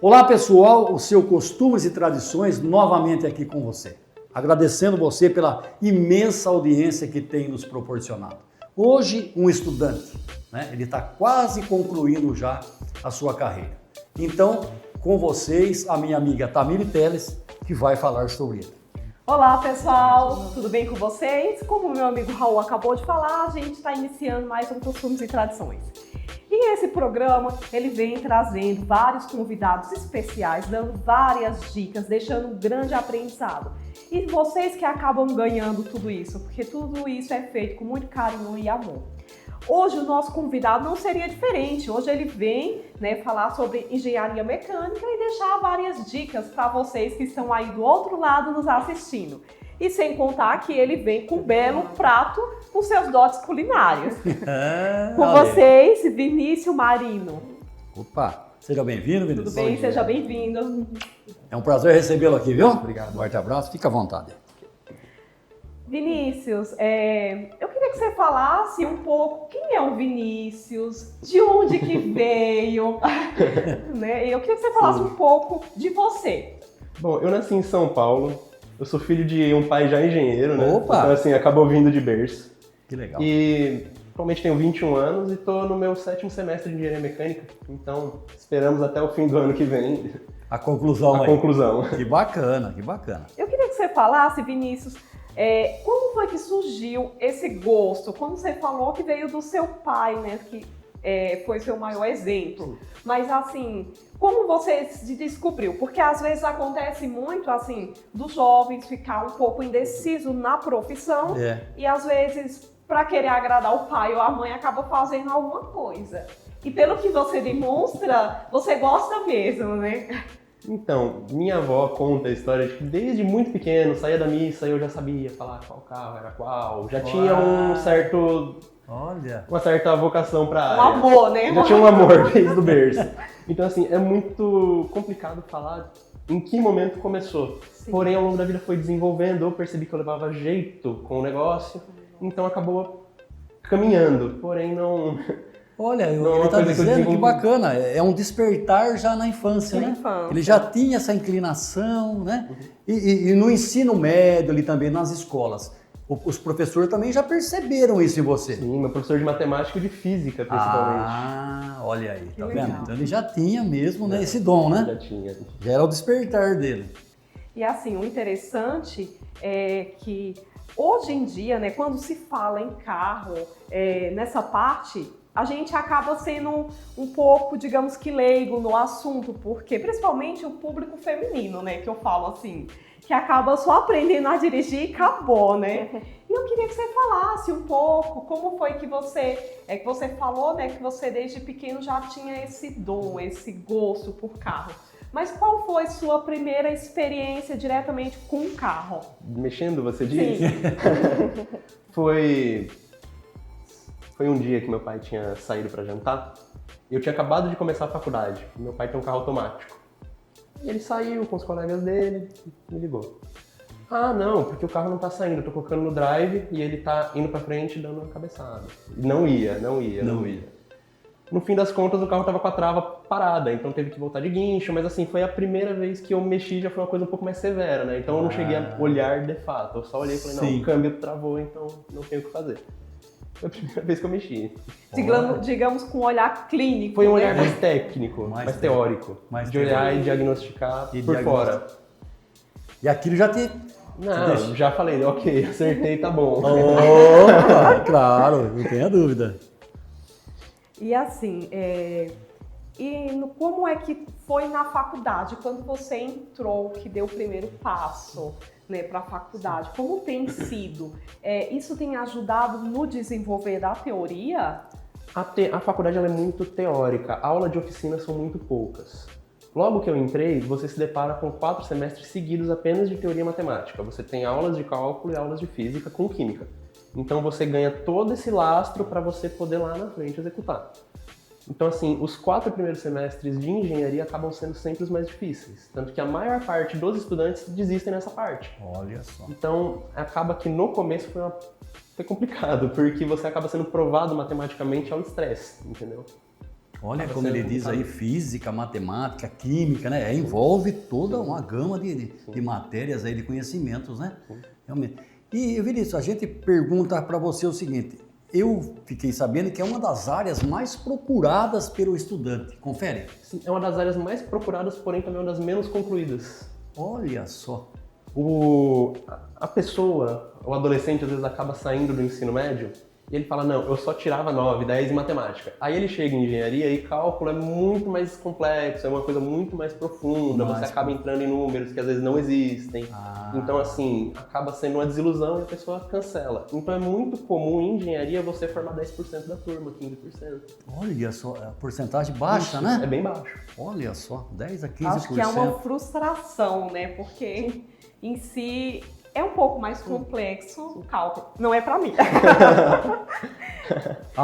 Olá pessoal, o seu Costumes e Tradições novamente aqui com você. Agradecendo você pela imensa audiência que tem nos proporcionado. Hoje um estudante, ele está quase concluindo já a sua carreira. Então, com vocês, a minha amiga Tamiri Teles, que vai falar sobre ele. Olá pessoal, tudo bem com vocês? Como o meu amigo Raul acabou de falar, a gente está iniciando mais um Costumes e Tradições. E esse programa, ele vem trazendo vários convidados especiais, dando várias dicas, deixando um grande aprendizado. E vocês que acabam ganhando tudo isso, porque tudo isso é feito com muito carinho e amor. Hoje o nosso convidado não seria diferente. Hoje ele vem falar sobre engenharia mecânica e deixar várias dicas para vocês que estão aí do outro lado nos assistindo. E sem contar que ele vem com um belo prato com seus dotes culinários. Com vocês, Vinícius Marino. Opa, seja bem-vindo, Vinícius. Tudo bem? Seja bem-vindo. É um prazer recebê-lo aqui, viu? Obrigado. Um forte abraço, fica à vontade. Vinícius, eu queria que você falasse um pouco quem é o Vinícius, de onde que veio, Eu queria que você falasse um pouco de você. Bom, eu nasci em São Paulo, eu sou filho de um pai já engenheiro, Opa! Então assim, acabou vindo de berço. Que legal. E atualmente tenho 21 anos e estou no meu 7º semestre de engenharia mecânica, então esperamos até o fim do ano que vem A conclusão a aí. conclusão. Que bacana, que bacana. Eu queria que você falasse, Vinícius, como foi que surgiu esse gosto? Quando você falou que veio do seu pai, que foi seu maior exemplo. Mas assim, como você se descobriu? Porque às vezes acontece muito assim, dos jovens ficar um pouco indeciso na profissão e às vezes, para querer agradar o pai ou a mãe, acaba fazendo alguma coisa. E pelo que você demonstra, você gosta mesmo, Então, minha avó conta a história de que desde muito pequeno, saía da missa e eu já sabia falar qual carro era qual. Já tinha uma certa vocação para a área. Um amor, Já tinha um amor desde o berço. Então, assim, é muito complicado falar em que momento começou. Sim. Porém, ao longo da vida foi desenvolvendo, eu percebi que eu levava jeito com o negócio, então acabou caminhando. Porém, não... Olha, ele está dizendo que bacana, é um despertar já na infância, Ele já tinha essa inclinação, E no ensino médio ali também, nas escolas, os professores também já perceberam isso em você. Sim, meu professor de matemática e de física, principalmente. Ah, olha aí, tá vendo? Legal. Então ele já tinha mesmo esse dom, Já tinha. Já era o despertar dele. E assim, o interessante é que hoje em dia, quando se fala em carro, nessa parte, a gente acaba sendo um pouco, digamos que leigo no assunto, porque principalmente o público feminino, que eu falo assim, que acaba só aprendendo a dirigir e acabou, E eu queria que você falasse um pouco como foi que você falou, que você desde pequeno já tinha esse dom, esse gosto por carro. Mas qual foi sua primeira experiência diretamente com um carro? Mexendo, você diz? Sim. Foi um dia que meu pai tinha saído para jantar e eu tinha acabado de começar a faculdade. Meu pai tem um carro automático. E ele saiu com os colegas dele e me ligou. Ah, não, porque o carro não tá saindo, eu tô colocando no drive e ele tá indo pra frente dando uma cabeçada. Não ia. No fim das contas, o carro tava com a trava parada, então teve que voltar de guincho, mas assim, foi a primeira vez que eu mexi, já foi uma coisa um pouco mais severa, Então eu não cheguei a olhar de fato, eu só olhei e falei, não, o câmbio travou, então não tenho o que fazer. Foi a primeira vez que eu mexi. Digamos com um olhar clínico. Foi um olhar mais técnico, mais teórico. De olhar e diagnosticar por fora. E aquilo já te... Não, já falei, ok, acertei, tá bom. Claro, não tenha dúvida. E assim, como é que foi na faculdade, quando você entrou, que deu o primeiro passo? Para a faculdade, como tem sido? Isso tem ajudado no desenvolver da teoria? A faculdade ela é muito teórica, a aula de oficinas são muito poucas. Logo que eu entrei, você se depara com 4 semestres seguidos apenas de teoria matemática. Você tem aulas de cálculo e aulas de física com química. Então você ganha todo esse lastro para você poder lá na frente executar. Então, assim, os 4 primeiros semestres de engenharia acabam sendo sempre os mais difíceis. Tanto que a maior parte dos estudantes desistem nessa parte. Olha só. Então, acaba que no começo foi complicado, porque você acaba sendo provado matematicamente ao estresse, entendeu? Olha Acaba como sendo ele diz aí, complicado. física, matemática, química, né? Envolve toda uma gama de matérias aí, de conhecimentos, né? Realmente. E, Vinícius, a gente pergunta para você o seguinte, eu fiquei sabendo que é uma das áreas mais procuradas pelo estudante, confere? Sim, é uma das áreas mais procuradas, porém também uma das menos concluídas. Olha só. A pessoa, o adolescente, às vezes acaba saindo do ensino médio e ele fala, não, eu só tirava 9, 10 em matemática. Aí ele chega em engenharia e cálculo é muito mais complexo, é uma coisa muito mais profunda, você acaba entrando em números que às vezes não existem. Então, assim, acaba sendo uma desilusão e a pessoa cancela. Então é muito comum em engenharia você formar 10% da turma, 15%. Olha só, a porcentagem baixa, Isso, né? é bem baixo. Olha só, 10 a 15%. Acho que é uma frustração, né? Porque em si é um pouco mais complexo o cálculo. Não é para mim.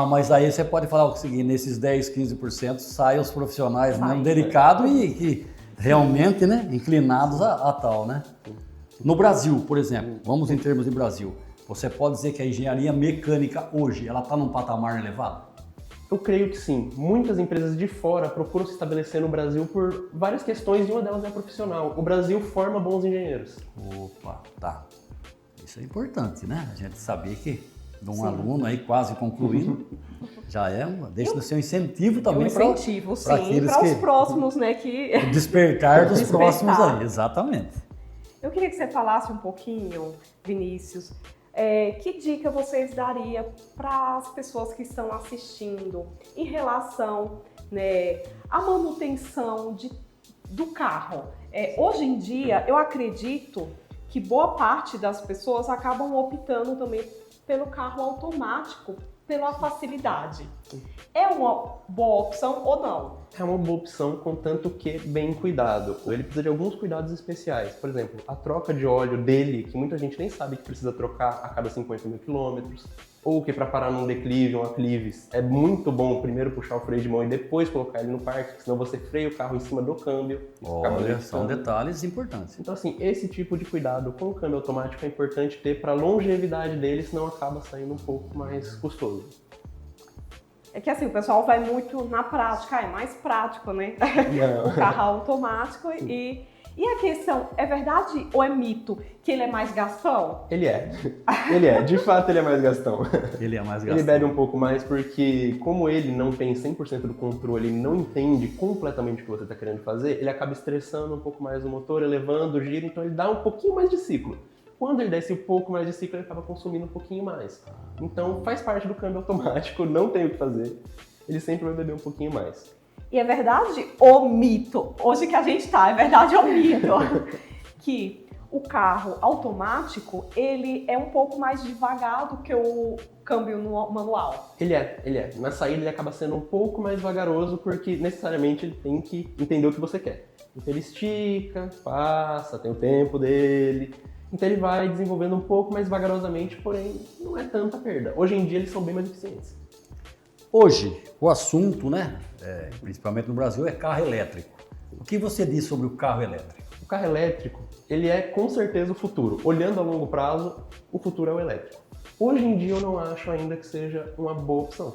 Mas aí você pode falar o seguinte, nesses 10, 15% saem os profissionais mesmo dedicados e que realmente, né, inclinados a tal, né? No Brasil, por exemplo, vamos em termos de Brasil, você pode dizer que a engenharia mecânica hoje, ela está num patamar elevado? Eu creio que sim. Muitas empresas de fora procuram se estabelecer no Brasil por várias questões e uma delas é profissional. O Brasil forma bons engenheiros. Opa, tá. Isso é importante, né? A gente saber que de um aluno aí quase concluindo, já deixa de ser um incentivo também para incentivo, sim, para os próximos, né? O despertar dos próximos aí, exatamente. Eu queria que você falasse um pouquinho, Vinícius, que dica vocês dariam para as pessoas que estão assistindo em relação, né, à manutenção do carro? Hoje em dia, eu acredito que boa parte das pessoas acabam optando também pelo carro automático, pela facilidade. É uma boa opção ou não? É uma boa opção, contanto que bem cuidado. Ele precisa de alguns cuidados especiais. Por exemplo, a troca de óleo dele, que muita gente nem sabe que precisa trocar a cada 50 mil quilômetros, ou que para parar num declive, um aclive, é muito bom primeiro puxar o freio de mão e depois colocar ele no parque, senão você freia o carro em cima do câmbio. Olha, são detalhes importantes. Então, assim, esse tipo de cuidado com o câmbio automático é importante ter para a longevidade dele, senão acaba saindo um pouco mais custoso. É que assim, o pessoal vai muito na prática, é mais prático, né? O carro automático e a questão, é verdade ou é mito que ele é mais gastão? Ele é, de fato ele é mais gastão. Ele é mais gastão. Ele bebe um pouco mais porque, como ele não tem 100% do controle, ele não entende completamente o que você está querendo fazer, ele acaba estressando um pouco mais o motor, elevando o giro, então ele dá um pouquinho mais de ciclo. Quando ele desce um pouco mais de ciclo, ele acaba consumindo um pouquinho mais. Então faz parte do câmbio automático, não tem o que fazer, ele sempre vai beber um pouquinho mais. E é verdade ou mito? Hoje que a gente tá, é verdade ou mito? Que o carro automático, ele é um pouco mais devagar do que o câmbio manual. Ele é. Na saída ele acaba sendo um pouco mais vagaroso porque necessariamente ele tem que entender o que você quer. Então ele estica, passa, tem o tempo dele. Então ele vai desenvolvendo um pouco mais vagarosamente, porém não é tanta perda. Hoje em dia eles são bem mais eficientes. Hoje, o assunto, né, principalmente no Brasil, é carro elétrico. O que você diz sobre o carro elétrico? O carro elétrico, ele é com certeza o futuro. Olhando a longo prazo, o futuro é o elétrico. Hoje em dia eu não acho ainda que seja uma boa opção.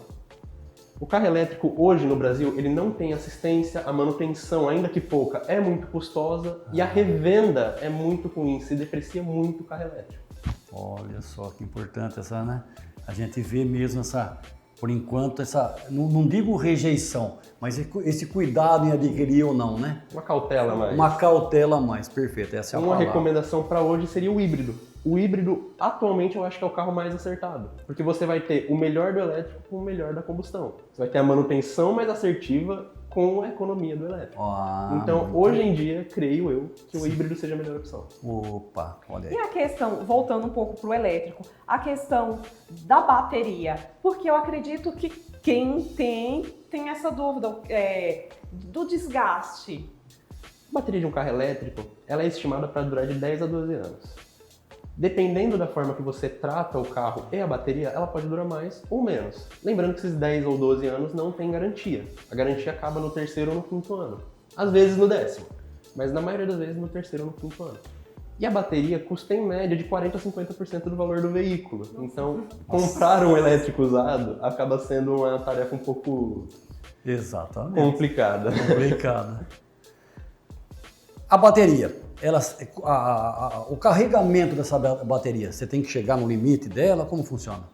O carro elétrico hoje no Brasil, ele não tem assistência, a manutenção, ainda que pouca, é muito custosa e a revenda é muito ruim, se deprecia muito o carro elétrico. Olha só que importante essa, né? A gente vê mesmo essa, por enquanto, essa, não digo rejeição, mas esse cuidado em adquirir ou não, né? Uma cautela a mais. Uma cautela a mais, perfeito, essa é a Uma palavra. recomendação para hoje seria o híbrido. O híbrido, atualmente, eu acho que é o carro mais acertado. Porque você vai ter o melhor do elétrico com o melhor da combustão. Você vai ter a manutenção mais assertiva com a economia do elétrico. Então, hoje em dia, creio eu, que o híbrido seja a melhor opção. Opa, olha aí. E a questão, voltando um pouco para o elétrico, a questão da bateria, porque eu acredito que quem tem essa dúvida do desgaste. A bateria de um carro elétrico, ela é estimada para durar de 10 a 12 anos. Dependendo da forma que você trata o carro e a bateria, ela pode durar mais ou menos. Lembrando que esses 10 ou 12 anos não tem garantia. A garantia acaba no 3º ou no 5º ano. Às vezes no 10º, mas na maioria das vezes no 3º ou no 5º ano. E a bateria custa em média de 40% a 50% do valor do veículo. Então, comprar um elétrico usado acaba sendo uma tarefa um pouco Exatamente. complicada. Complicada. A bateria, o carregamento dessa bateria, você tem que chegar no limite dela? Como funciona?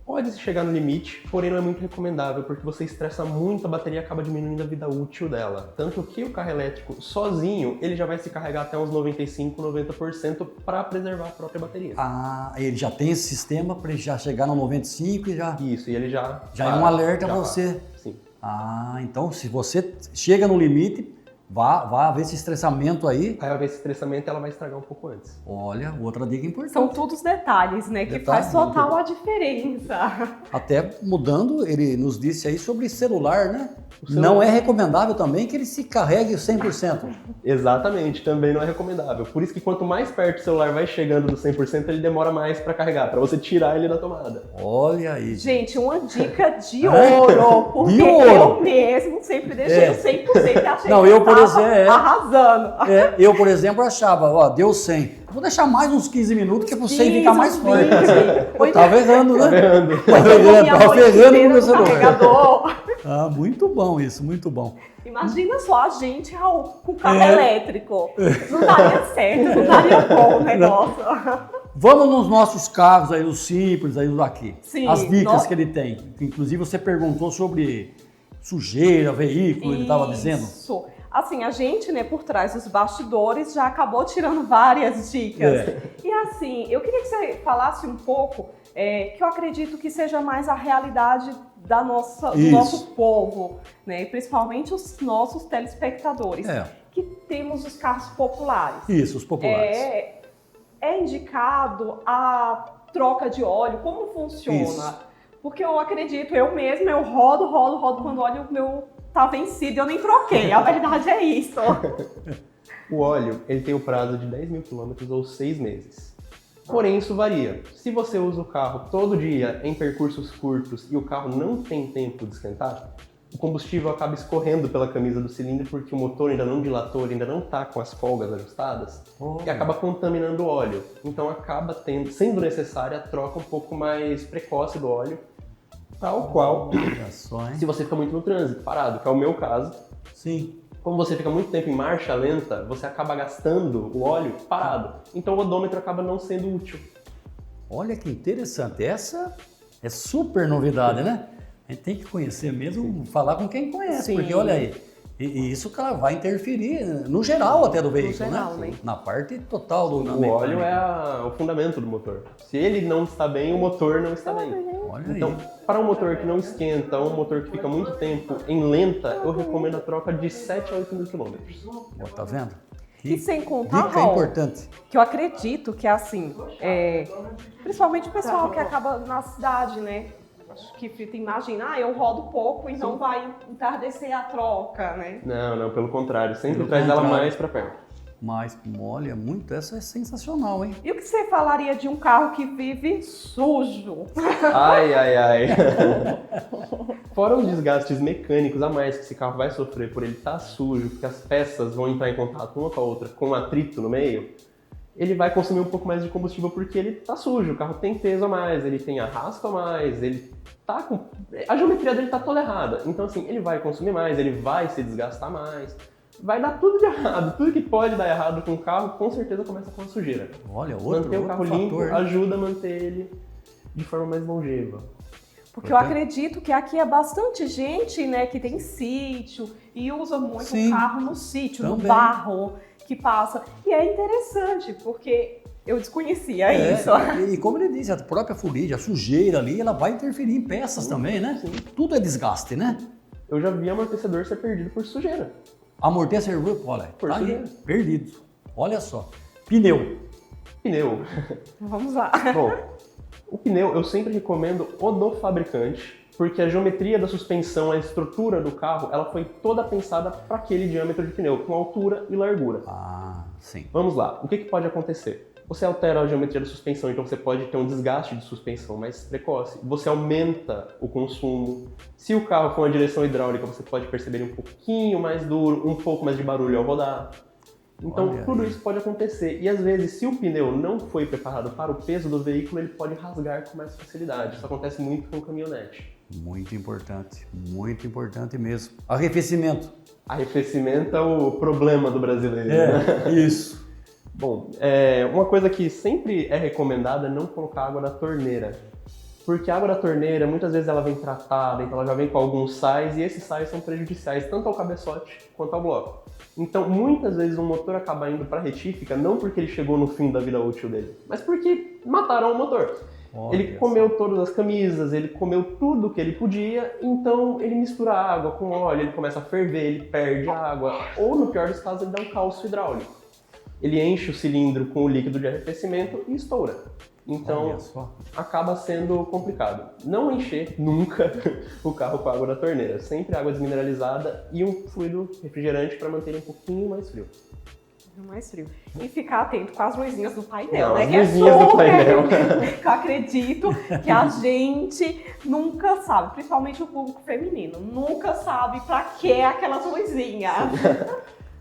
Pode chegar no limite, porém não é muito recomendável, porque você estressa muito a bateria e acaba diminuindo a vida útil dela. Tanto que o carro elétrico sozinho, ele já vai se carregar até uns 95, 90% para preservar a própria bateria. Ah, ele já tem esse sistema para ele já chegar no 95 e já... Isso, e ele já... Já é um alerta a você. Para. Sim. Ah, então se você chega no limite, vai haver esse estressamento aí. Aí, ao ver esse estressamento, ela vai estragar um pouco antes. Olha, outra dica importante. São todos detalhes, né? Que Detalhes, faz total a diferença. Até mudando, ele nos disse aí sobre celular, né? celular. Não é recomendável também que ele se carregue 100%. Exatamente, também não é recomendável. Por isso que quanto mais perto o celular vai chegando do 100%, ele demora mais para carregar, para você tirar ele da tomada. Olha aí. Gente, uma dica de ouro, porque De ouro. eu mesmo sempre deixei o 100% e achei Não, que eu, por tava exemplo, arrasando. Eu, por exemplo, achava, ó, deu 100. Vou deixar mais uns 15 minutos que é pra você ficar mais forte. Eu tava errando, né? Tava errando no meu celular. Carregador. Ah, muito bom isso, muito bom. Imagina só a gente, Raul, com carro elétrico. Não daria certo, não daria bom o negócio. Vamos nos nossos carros aí, os simples, aí os aqui. Sim, As dicas que ele tem. Inclusive você perguntou sobre sujeira, veículo, ele estava dizendo. Isso. Assim, a gente, né, por trás dos bastidores, já acabou tirando várias dicas. E assim, eu queria que você falasse um pouco, que eu acredito que seja mais a realidade do nosso povo, né, e principalmente os nossos telespectadores, que temos os carros populares. Isso, os populares. É indicado a troca de óleo, como funciona? Isso. Porque eu acredito, eu mesma, eu rodo, quando olho o meu tá vencido, eu nem troquei, a verdade é isso. O óleo, ele tem o prazo de 10 mil quilômetros ou 6 meses. Porém, isso varia. Se você usa o carro todo dia em percursos curtos e o carro não tem tempo de esquentar, o combustível acaba escorrendo pela camisa do cilindro porque o motor ainda não dilatou, ele ainda não está com as folgas ajustadas e acaba contaminando o óleo. Então acaba sendo necessária a troca um pouco mais precoce do óleo, tal qual se você fica muito no trânsito, parado, que é o meu caso. Sim. Como você fica muito tempo em marcha lenta, você acaba gastando o óleo parado. Então o odômetro acaba não sendo útil. Olha que interessante. Essa é super novidade, né? A gente tem que conhecer mesmo, falar com quem conhece, porque olha aí, e isso, cara, vai interferir no geral até do veículo, né? Na parte total do O óleo é o fundamento do motor. Se ele não está bem, o motor não está bem. Olha então, para um motor que não esquenta, um motor que fica muito tempo em lenta, eu recomendo a troca de 7 a 8 mil quilômetros. Tá vendo? E sem contar, dica importante. Que eu acredito que assim, principalmente o pessoal que acaba na cidade, né? Que imagina, eu rodo pouco, então vai entardecer a troca, né? Não, pelo contrário, sempre traz ela mais para perto. Mas, olha, essa é sensacional, hein? E o que você falaria de um carro que vive sujo? Ai. Fora os desgastes mecânicos a mais que esse carro vai sofrer por ele estar sujo, porque as peças vão entrar em contato uma com a outra, com um atrito no meio, ele vai consumir um pouco mais de combustível porque ele tá sujo, o carro tem peso a mais, ele tem arrasto a mais, ele tá com... a geometria dele tá toda errada. Então assim, ele vai consumir mais, ele vai se desgastar mais, vai dar tudo de errado. Tudo que pode dar errado com o carro, com certeza começa com a sujeira. Olha, manter o carro fator, limpo né? ajuda a manter ele de forma mais longeva. Porque eu acredito que aqui é bastante gente, né, que tem sítio e usa muito o carro no sítio, no barro que passa. E é interessante, porque eu desconhecia isso. E como ele disse, a própria fuligem, a sujeira ali, ela vai interferir em peças também, né? Sim. Tudo é desgaste, né? Eu já vi amortecedor ser perdido por sujeira. Amortecedor, olha, por tá sujeira. Aí, perdido. Olha só. Pneu. Vamos lá. Bom, o pneu eu sempre recomendo o do fabricante, porque a geometria da suspensão, a estrutura do carro, ela foi toda pensada para aquele diâmetro de pneu, com altura e largura. Ah, sim. Vamos lá, o que pode acontecer? Você altera a geometria da suspensão, então você pode ter um desgaste de suspensão mais precoce. Você aumenta o consumo. Se o carro for uma direção hidráulica, você pode perceber um pouquinho mais duro, um pouco mais de barulho ao rodar. Então, tudo isso pode acontecer. E às vezes, se o pneu não foi preparado para o peso do veículo, ele pode rasgar com mais facilidade. Isso acontece muito com caminhonete. Muito importante mesmo. Arrefecimento. Arrefecimento é o problema do brasileiro, né? Isso. Bom, uma coisa que sempre é recomendada é não colocar água na torneira. Porque a água da torneira, muitas vezes ela vem tratada, então ela já vem com alguns sais, e esses sais são prejudiciais tanto ao cabeçote quanto ao bloco. Então, muitas vezes o motor acaba indo para a retífica, não porque ele chegou no fim da vida útil dele, mas porque mataram o motor. Ele comeu todas as camisas, ele comeu tudo que ele podia, então ele mistura água com óleo, ele começa a ferver, ele perde a água, ou no pior dos casos ele dá um calço hidráulico. Ele enche o cilindro com o líquido de arrefecimento e estoura. Então acaba sendo complicado. Não encher nunca o carro com água da torneira, sempre água desmineralizada e um fluido refrigerante para manter ele um pouquinho mais frio. Mais frio. E ficar atento com as luzinhas do painel, né? As Que luzinhas é super... do painel. Eu acredito que a gente nunca sabe, principalmente o público feminino, nunca sabe pra que aquelas luzinhas.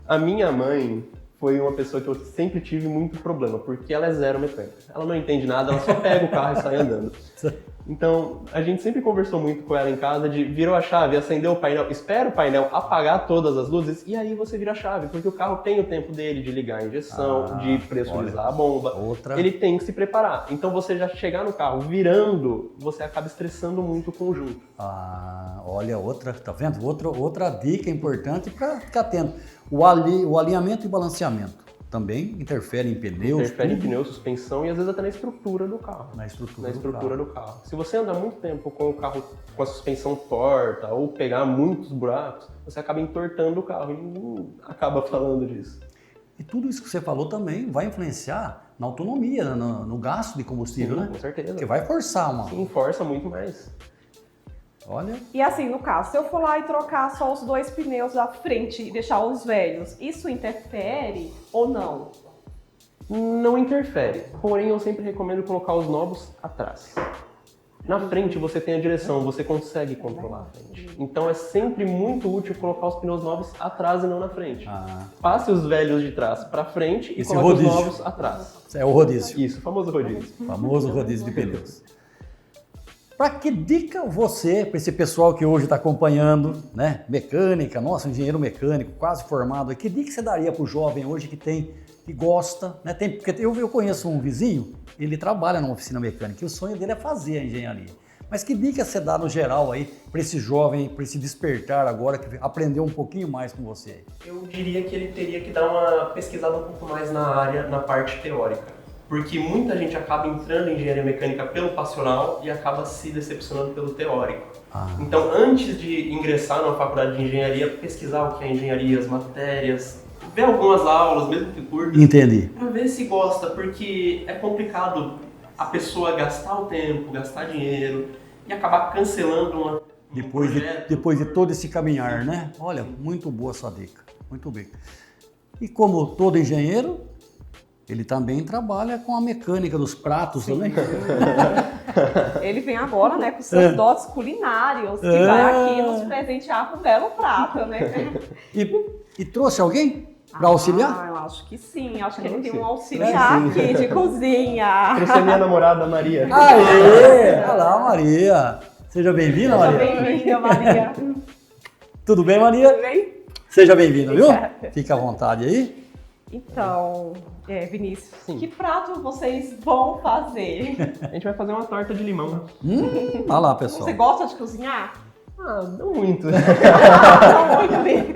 A minha mãe foi uma pessoa que eu sempre tive muito problema, porque ela é zero mecânica. Ela não entende nada, ela só pega o carro e sai andando. Então, a gente sempre conversou muito com ela em casa de virou a chave, acendeu o painel, espera o painel apagar todas as luzes e aí você vira a chave, porque o carro tem o tempo dele de ligar a injeção, de pressurizar a bomba. Ele tem que se preparar. Então, você já chegar no carro virando, você acaba estressando muito o conjunto. Olha, tá vendo? Outra dica importante para ficar atento. O alinhamento e balanceamento também interfere em pneus. Interfere em pneu, suspensão e às vezes até na estrutura do carro. Na estrutura do carro. Se você anda muito tempo com o carro com a suspensão torta ou pegar muitos buracos, você acaba entortando o carro e ninguém acaba falando disso. E tudo isso que você falou também vai influenciar na autonomia, no gasto de combustível, né? Com certeza. Porque vai forçar Sim, força muito mais. Olha. E assim, no caso, se eu for lá e trocar só os 2 pneus da frente e deixar os velhos, isso interfere ou não? Não interfere, porém eu sempre recomendo colocar os novos atrás. Na frente você tem a direção, você consegue controlar a frente. Então é sempre muito útil colocar os pneus novos atrás e não na frente. Passe os velhos de trás para frente e coloque os novos atrás. É o rodízio. Isso, o famoso rodízio. Famoso rodízio de pneus. Para que dica você, para esse pessoal que hoje está acompanhando, né, mecânica, nossa, engenheiro mecânico, quase formado, que dica você daria para o jovem hoje que gosta, né? Porque eu conheço um vizinho, ele trabalha numa oficina mecânica e o sonho dele é fazer a engenharia. Mas que dica você dá no geral aí para esse jovem, para esse despertar agora, que aprendeu um pouquinho mais com você? Eu diria que ele teria que dar uma pesquisada um pouco mais na área, na parte teórica. Porque muita gente acaba entrando em engenharia mecânica pelo passional e acaba se decepcionando pelo teórico. Então, antes de ingressar numa faculdade de engenharia, pesquisar o que é engenharia, as matérias, ver algumas aulas, mesmo que curtas. Entendi. Para ver se gosta, porque é complicado a pessoa gastar o tempo, gastar dinheiro e acabar cancelando depois de todo esse caminhar, né? Olha, muito boa essa dica, muito bem. E como todo engenheiro, ele também trabalha com a mecânica dos pratos também. Ele vem agora, né, com seus dotes culinários, que vai aqui nos presentear com um belo prato, né? E trouxe alguém para auxiliar? Eu acho que sim. Acho que ele tem um auxiliar aqui de cozinha. Trouxe a minha namorada, Maria. Aê! Olha lá, Maria. Seja bem-vinda, Maria. Seja bem-vinda, Maria. Tudo bem, Maria? Tudo bem? Seja bem-vinda, viu? Fica à vontade aí. Então, Vinícius, que prato vocês vão fazer? A gente vai fazer uma torta de limão. Olha lá, pessoal. Você gosta de cozinhar? Não muito. Não muito bem.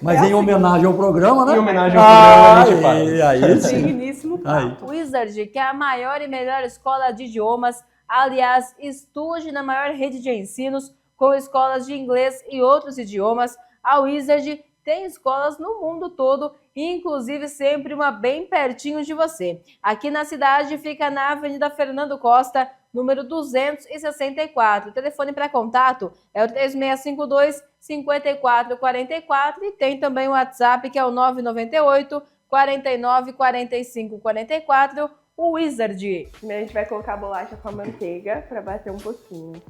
Mas em homenagem ao programa, né? Em homenagem ao programa, a gente faz. Aí sim. Digníssimo prato. Wizard, que é a maior e melhor escola de idiomas. Aliás, estude na maior rede de ensinos com escolas de inglês e outros idiomas. A Wizard tem escolas no mundo todo, inclusive sempre uma bem pertinho de você. Aqui na cidade fica na Avenida Fernando Costa, número 264. O telefone para contato é o 3652-5444 e tem também o WhatsApp que é o 998 49 45 44, o Wizard. Primeiro a gente vai colocar a bolacha com a manteiga para bater um pouquinho.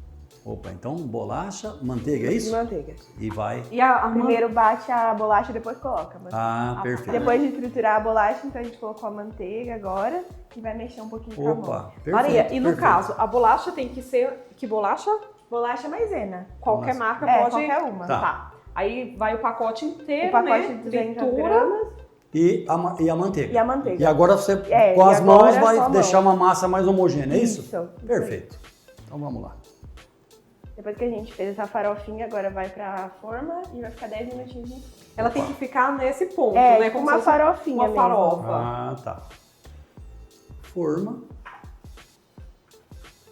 Opa, então bolacha, manteiga, é isso? Manteiga. E vai. E a Primeiro bate a bolacha, depois coloca a manteiga. Ah, perfeito. Depois de triturar a bolacha, então a gente colocou a manteiga agora e vai mexer um pouquinho com a mão. Opa, perfeito. Maria, e no perfeito. caso, a bolacha tem que ser... Que bolacha? Bolacha maisena. Qualquer Nossa. marca É, pode... qualquer uma. Tá. Aí vai o pacote inteiro, O pacote né? de 200 Tritura. gramas E a manteiga. e a manteiga. E agora você, É, com e as agora mãos, é vai só a deixar mão. uma massa mais homogênea, é isso? Isso. Perfeito. Então vamos lá. Depois que a gente fez essa farofinha, agora vai pra forma e vai ficar 10 minutinhos. Ela tem que ficar nesse ponto, É, né? com Como uma se fosse farofinha uma mesmo. farofa. Ah, tá. Forma.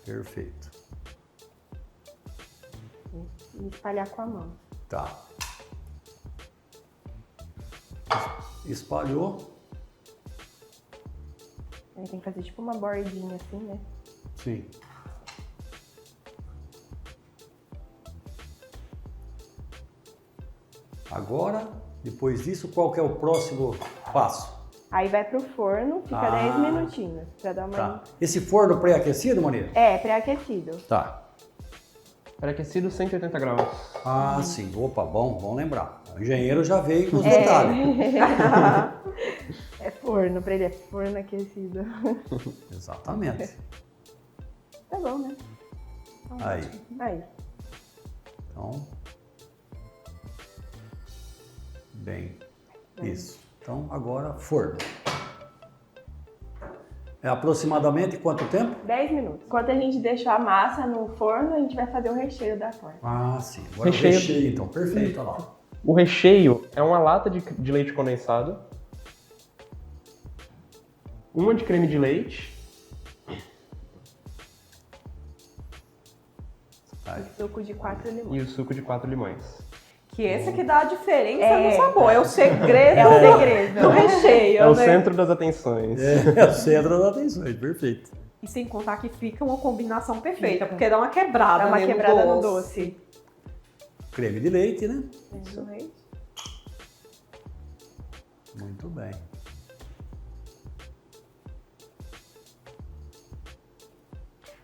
Perfeito. E espalhar com a mão. Tá. Espalhou. Aí tem que fazer tipo uma bordinha assim, né? Sim. Agora, depois disso, qual que é o próximo passo? Aí vai pro forno, fica Ah. 10 minutinhos. Pra dar uma... Tá. Esse forno pré-aquecido, Maria? É, pré-aquecido. Tá. Pré-aquecido 180 graus. Ah, sim. Opa, bom lembrar. O engenheiro já veio com os É. detalhes. É forno, pra ele é forno aquecido. Exatamente. Tá bom, né? Aí. Aí. Então. Bem. Isso. Então, agora, forno. É aproximadamente quanto tempo? 10 minutos. Enquanto a gente deixou a massa no forno, a gente vai fazer o recheio da torta. Ah, sim. Agora Recheio. o recheio, então. Perfeito, olha lá. O recheio é uma lata de leite condensado, uma de creme de leite, Aí. Suco de 4 limões. e o suco de 4 limões. Que esse que dá a diferença É. no sabor. É o segredo, É o segredo. do recheio, É o né? centro das atenções. É o centro das atenções, perfeito. E sem contar que fica uma combinação perfeita, porque dá uma quebrada, Dá uma né, quebrada no no doce. Creme de leite, né? Isso. Muito bem.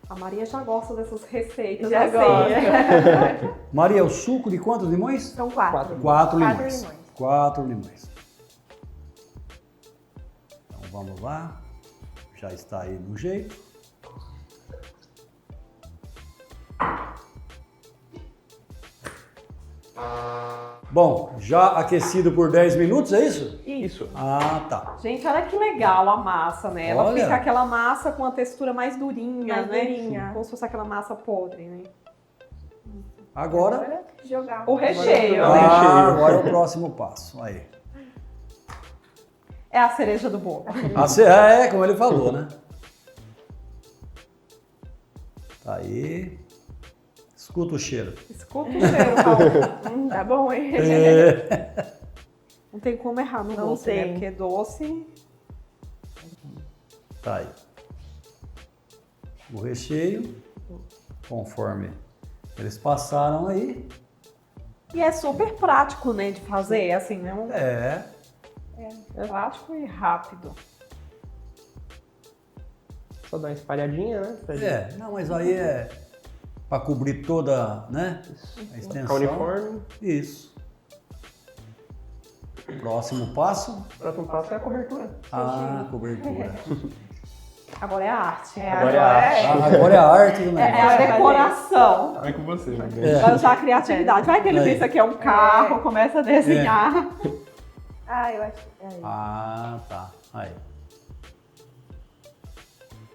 A Maria já gosta dessas receitas. Já assim. gosta. Maria, o suco de quantos limões? São 4. 4 Quatro limões. limões. 4 limões. Então vamos lá. Já está aí no jeito. Bom, já aquecido por 10 minutos, é isso? Isso. Ah, tá. Gente, olha que legal a massa, né? Ela Olha. fica aquela massa com a textura mais durinha, Mais né? durinha. Como se fosse aquela massa podre, né? Agora, jogar. O recheio. agora é o próximo passo. Aí. É a cereja do bolo. É, como ele falou, né? Tá aí. Escuta o cheiro. Escuta o cheiro, Paulo. Tá bom, hein? É. Não tem como errar no Não doce, tem. né? Porque doce... Tá aí. O recheio, conforme eles passaram aí. E é super prático, né, de fazer, assim, né? É. É prático e rápido. Só dar uma espalhadinha, né? pra gente É, não, mas aí é para cobrir toda, né? A ficar extensão. uniforme. Isso. Próximo passo, O próximo passo é a cobertura. a cobertura. Agora é a arte. Agora é a arte. Agora é a arte do É negócio. a decoração. Vai com você, né? Vai usar a criatividade. Vai que ele Aí. pensa que é um carro, começa a desenhar. Ah, eu acho. Aí. Ah, tá. Aí.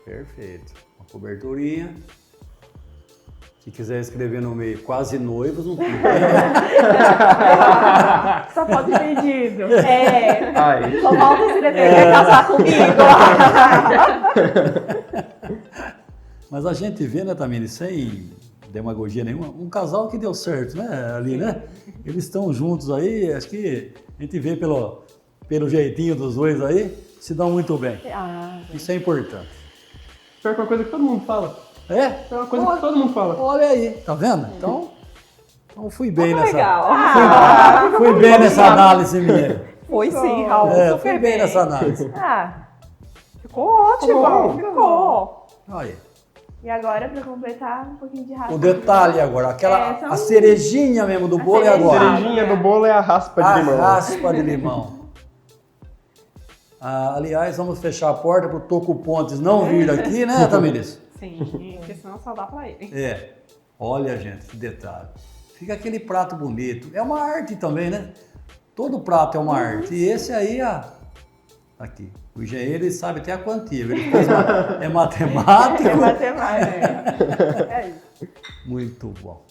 Perfeito. Uma coberturinha. Se quiser escrever no meio quase noivos, não tem. Só pode pedido. É. Aí. Só falta esse desenho. Quer casar comigo? Mas a gente vê, né, Tamini, sem demagogia nenhuma, um casal que deu certo, né, ali, né? Eles estão juntos aí, acho que a gente vê pelo jeitinho dos dois aí, se dão muito bem. Ah, Isso é importante. Pior que uma coisa que todo mundo fala. É? É uma coisa que todo mundo fala. Olha aí, tá vendo? Então fui bem nessa. Legal. Fui bem nessa análise minha. Foi sim, Raul. É, super fui bem nessa análise. ah, Ficou ótimo. Ficou bom. Ficou. Olha aí. E agora, pra completar, um pouquinho de raspa. O detalhe agora, a cerejinha mesmo do bolo é A agora. A cerejinha do bolo é a raspa de limão. A raspa de limão. Aliás, vamos fechar a porta para o Toco Pontes não vir aqui, né, Tamiris? Sim, porque senão só dá pra ele. É. Olha, gente, que detalhe. Fica aquele prato bonito. É uma arte também, né? Todo prato é uma arte. E esse aí, aqui. O engenheiro, ele sabe até a quantia. Ele fez é matemático. É matemática. É isso. Muito bom.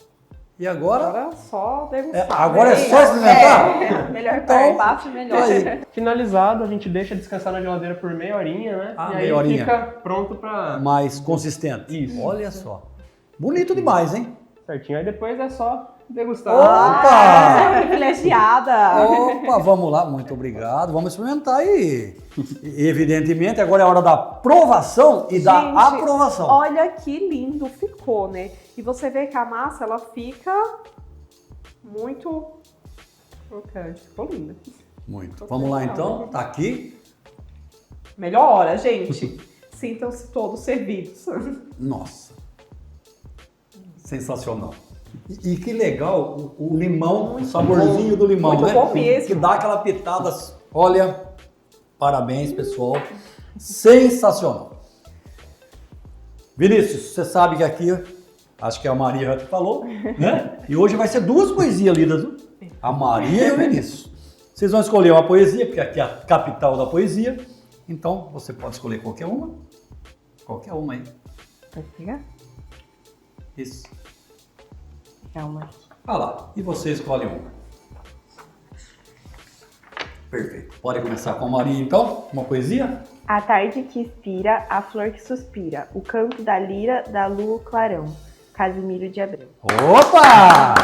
E agora? Agora só degustar. Agora é só experimentar? Melhor Então, parte. Bate melhor. Aí. Finalizado, a gente deixa descansar na geladeira por meia horinha, né? Ah, e aí meia horinha. fica pronto pra... Mais consistente. Isso. Olha só. Bonito demais, hein? Certinho. Aí depois é só degustar. Opa! Privilegiada. Opa, vamos lá. Muito obrigado. Vamos experimentar e evidentemente, agora é a hora da provação e da Gente, aprovação. Olha que lindo ficou, né? E você vê que a massa, ela fica muito crocante. Ficou linda. Muito. Vamos lá, então. Tá aqui. Melhor hora, gente. Sintam-se todos servidos. Nossa. Sensacional. E que legal o limão, o saborzinho do limão, Muito né? bom mesmo. Que dá aquela pitada. Olha, parabéns, pessoal. Sensacional. Vinícius, você sabe que aqui, acho que a Maria já te falou, né? E hoje vai ser duas poesias lidas, viu? A Maria e o Vinícius. Vocês vão escolher uma poesia, porque aqui é a capital da poesia. Então, você pode escolher qualquer uma. Qualquer uma aí. Pode pegar? Isso. Calma. Ah lá, e você escolhe uma. Perfeito. Pode começar com a Maria, então? Uma poesia? A tarde que expira, a flor que suspira, o canto da lira, da lua, o clarão. Casimiro de Abreu. Opa!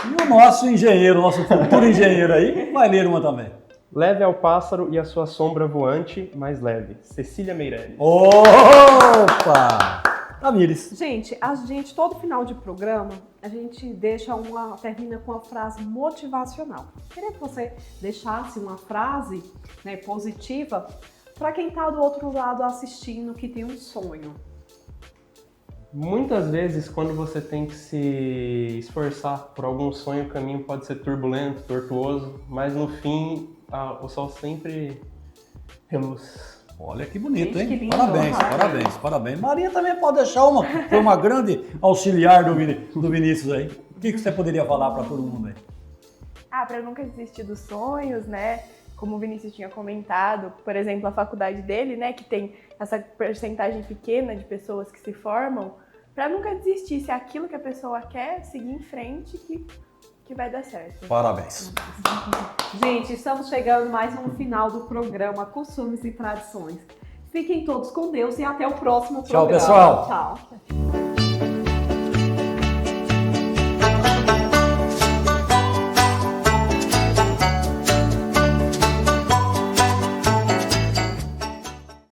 E o nosso engenheiro, nosso futuro engenheiro aí, vai ler uma também. Leve ao pássaro e a sua sombra voante mais leve. Cecília Meirelles. Opa! Tamires. Gente, todo final de programa, a gente termina com uma frase motivacional. Queria que você deixasse uma frase, né, positiva para quem está do outro lado assistindo, que tem um sonho. Muitas vezes, quando você tem que se esforçar por algum sonho, o caminho pode ser turbulento, tortuoso, mas no fim, o sol sempre reluz. Olha que bonito, Gente, hein? que lindo. Parabéns. Maria também pode deixar uma. Foi uma grande auxiliar do Vinícius aí. O que você poderia falar para todo mundo aí? Para nunca desistir dos sonhos, né? Como o Vinícius tinha comentado, por exemplo, a faculdade dele, né, que tem essa porcentagem pequena de pessoas que se formam, para nunca desistir, se é aquilo que a pessoa quer, seguir em frente que vai dar certo. Parabéns. Gente, estamos chegando mais no final do programa Costumes e Tradições. Fiquem todos com Deus e até o próximo Tchau, programa. pessoal. Tchau.